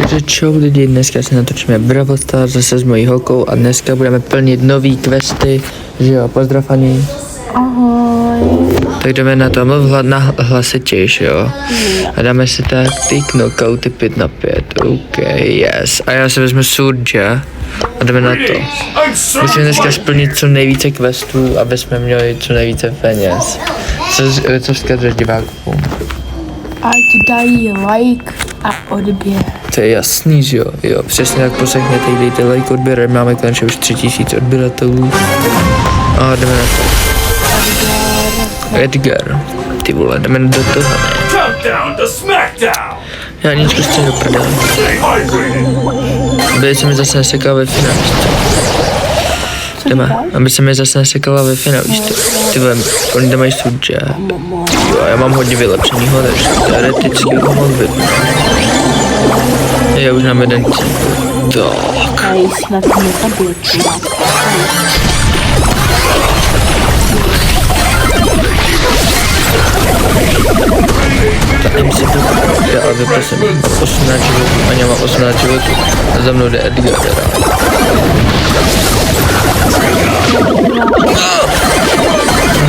Takže čau lidi, dneska si natočíme Brawl Stars zase s mojí holkou a dneska budeme plnit nový questy, že jo, pozdrav Ani. Ahoj. Tak jdeme na to, mluv hlasitějš, jo. A dáme si tak ty knockouty 5 na 5, ok, yes. A já si vezmu Surge a jdeme na to. Musíme dneska splnit co nejvíce questů, aby jsme měli co nejvíce peněz. Co vzkazuješ divákům? Ať dají like a odběr. To je jasný, že jo? Jo, přesně tak poslechněte, dejte like, odběr, máme konečně už 3000 odběratelů. A jdeme na to. Edgar. Ty vole, jdeme do toho, ne? Já nic prostě do prdele. Aby se mi zase nesekala ve finále. Jdeme, aby se mi zase nesekala ve finále. Ty vole, oni tam mají Surge. Jo, já mám hodně vylepšenýho, takže teoreticky ho mohl vypnout. Já už mám jeden tým. Tak. A snad nezabil. Zatím si to já ale vypl jsem 18 životů, Aňa má 18 životů a za mnou jde Edgar teda.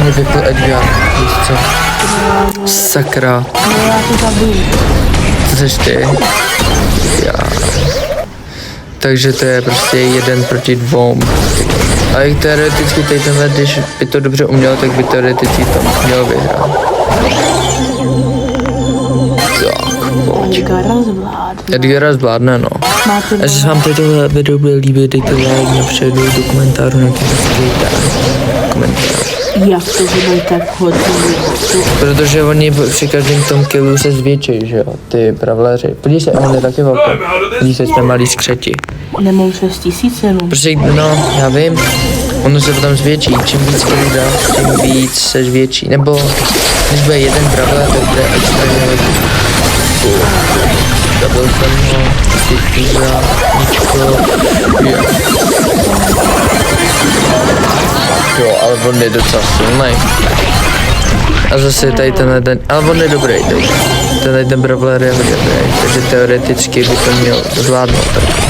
Mě vypl Edgar, víš co? Sakra. No já to zabiju. Co seš ty? Já. Takže to je prostě 1 proti 2. A jak teoreticky tady tenhle, když by to dobře uměl, tak by teoreticky tam měl vyhrát. Edgara zvládne. Edgara zvládne, no. A jestli se vám tohle video bude líbit, dejte like napředu do komentářů, na který se dejte komentář. Jak to budou tak hodně? Protože oni při každém tom killu se zvětší, že jo, ty brawleři. Podívej se, on je taky velký. Podívej se, jsme malí skřeti. Nemám 6000 jenom. Prostě, no, já vím. Ono se potom zvětší, čím víc killů dáš, tím víc se zvětší. Nebo, když bude jeden brawler, tak bude extrémně velký. Zabil jsem ho, ty za ničko, jo, ale on je docela silný. A zase tady tenhle ten, ale on je dobrý, tenhle ten brawler je hodně dobrý, takže teoreticky by to měl zvládnout taky.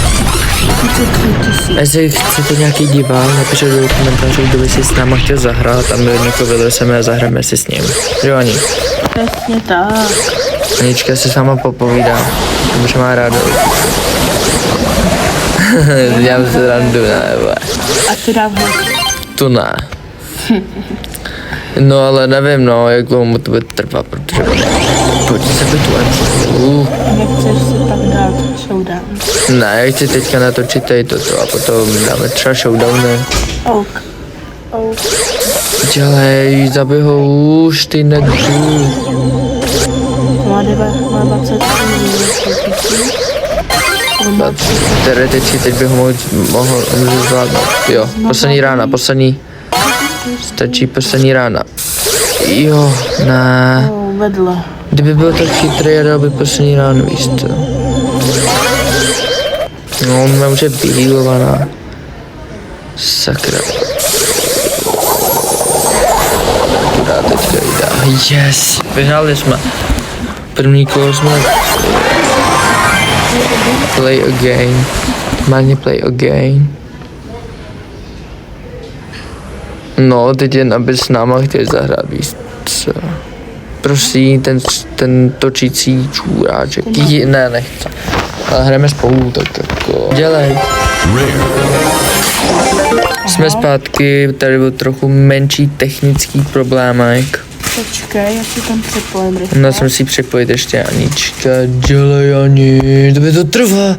A jestli chcete nějaký divák, napište do komentářů, kdo by si s náma chtěl zahrát a my někoho vyleseme a zahráme si s ním. Jo, Ani? Přesně tak. Anička se sama popovídá, protože má rádo. Dělám se randu, ne? A ty dám ho. Tu ne. No ale nevím, no, jak dlouho to bude trvat, protože pojď se tu Nechceš si pak dát showdown? Ne, já chci teďka natočit tady toto a potom dáme třeba showdowny. Ok. Dělej, zabij ho už, ty negřu. Má 20. Teoreticky teď bych ho mohl zvládnout. Jo, poslední rána, stačí poslední rána. Jo, ne. No, vedle. Kdyby byl tak chytrý, dal by poslední ránu, víš co? No, mám už je vyhýlovaná. Sakra. Tu dá teďka jde. Yes, vyhráli jsme. První kolo jsme. Play again. Máně play again. No, teď jen aby s náma chtěli zahrát, víš co? Prosím, ten točící čůráček. Ne, nechce. Ale hrajeme spolu, tak jako. Dělej. Jsme zpátky, tady byl trochu menší technický problémek. Počkej, já si tam připojím rychle. No, jsem si připojit ještě Anička. Dělej, Ani, to by to trvá.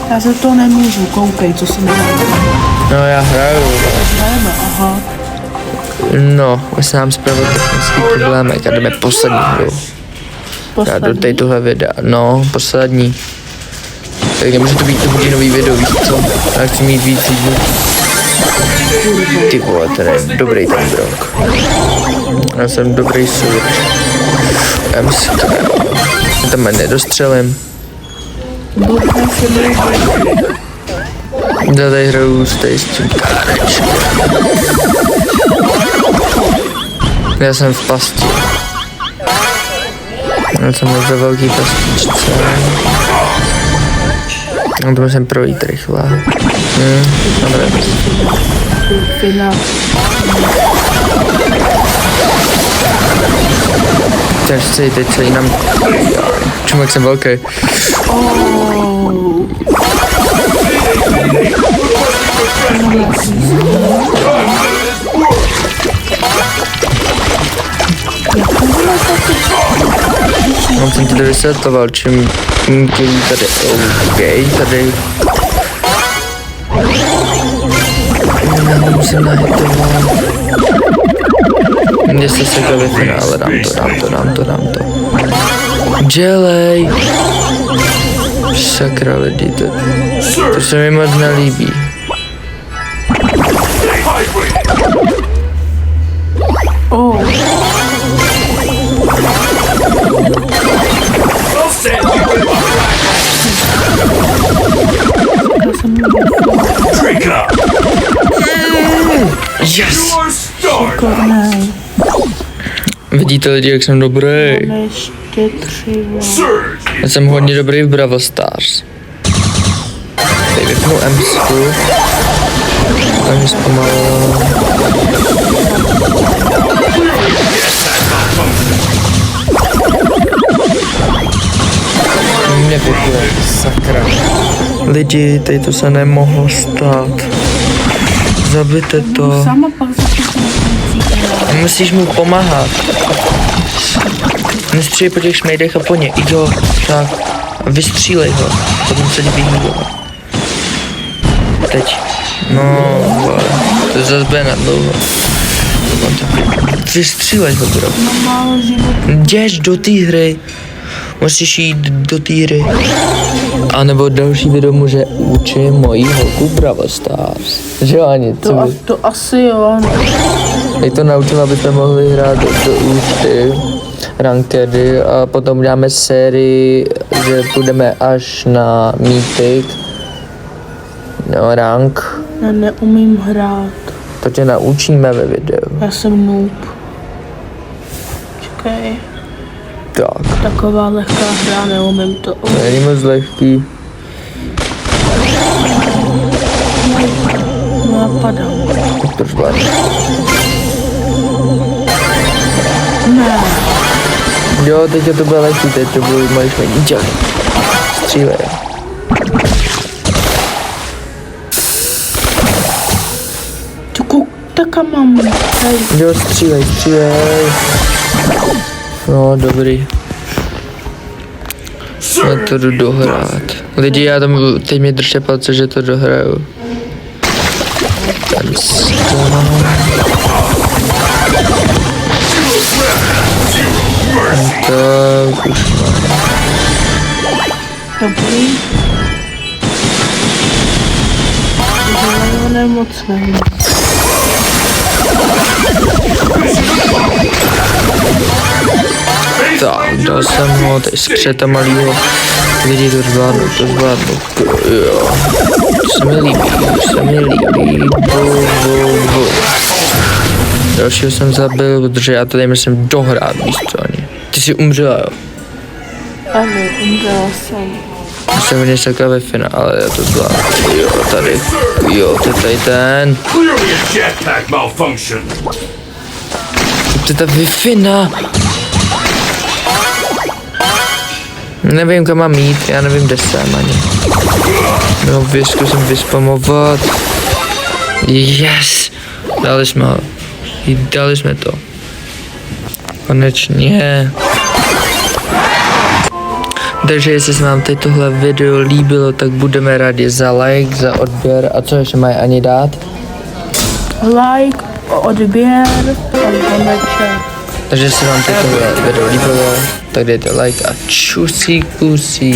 Já se to nemůžu, koukej, co si nehraju. No, já hraju. Hrajeme, aha. No, my se nám spravil technický problémek a jdeme poslední hru. Já do tady tohle videa, no, poslední. Tak nemůže to být to hodinový video, víš co? Já chci mít víc lidí. Ty vole, ten je dobrý ten brok. Já jsem dobrý Surge. MSK. Já tam nedostřelím. Já tady hraju s tím kárečkem. Já jsem v pasti. Já jsem ve velký pastičce. No to musím projít rychle. Dobré. Finál. Teď celý nám... Čum, jak jsem velký. No, jsem tady vysvětloval, čím který tady, tady. Já musím nahitovat. Jestli se to ve finále, dám to. Dělej! Sakra lidi, to se mi moc nelíbí. Yes! Vidíte lidi, jak jsem dobrý. Ještě 3. Já jsem hodně dobrý v Brawl Stars. Teď vypnu Msku. A mě zpomalilo. Mě vypnu, sakra. Lidi, tady to se nemohlo stát. Zabijte to. Sama pak Musíš mu pomáhat. Nestřílej po těch šmejdech a po ně. Jo, tak. Vystřílej ho. Potom se vyhýbá. Teď. No, vole. To zase bude na dlouho. Vystřílej ho, bro. málo život. Jdeš do té hry. Musíš jít do té hry. A nebo další video může učit mojí holku Brawl Stars. Že jo, Ani? To asi jo, no. Jak to naučím, aby jsme mohli hrát do účty, rankedy a potom dáme sérii, že půjdeme až na Mythic, no rank. Já neumím hrát. To tě naučíme ve videu. Já jsem noob. Čekej. Tak. Taková lehká hra, neumím to. To není moc lehký. No já padám. To zvládnu. Ne. Jo, teď to bude lehký, teď to bude malý šmejdíček. Střílej. Taka mám. Hej. Jo, střílej. No, dobrý. Já to jdu dohrát. Lidi, já tam teď mi držte palce, že to dohraju. Tam tak už mám. Dobrý. To je moc nevím. Tak, dal jsem ho, tady skřeta malýho. Lidi, to zvládnu. Jo. To se mi líbí. Bu. Dalšího jsem zabil, protože já to tady myslím dohrát místo ani. Ty jsi umřela, jo? Ano, umřela jsem. Já jsem hodně sakla ve finále, já to zvládnu. Jo, tady. Jo, to je tady ten. To je ta Wi-Fi. Nevím, kam mám jít, já nevím, kde jsem ani. No, zkusím vyspamovat. Yes! Dali jsme to. Konečně. Takže jestli se vám teď tohle video líbilo, tak budeme rádi za like, za odběr a co ještě mají Ani dát? Like, odběr a zvoneček. Takže jestli vám teď tohle video líbilo, tak dejte like a čusí kusí.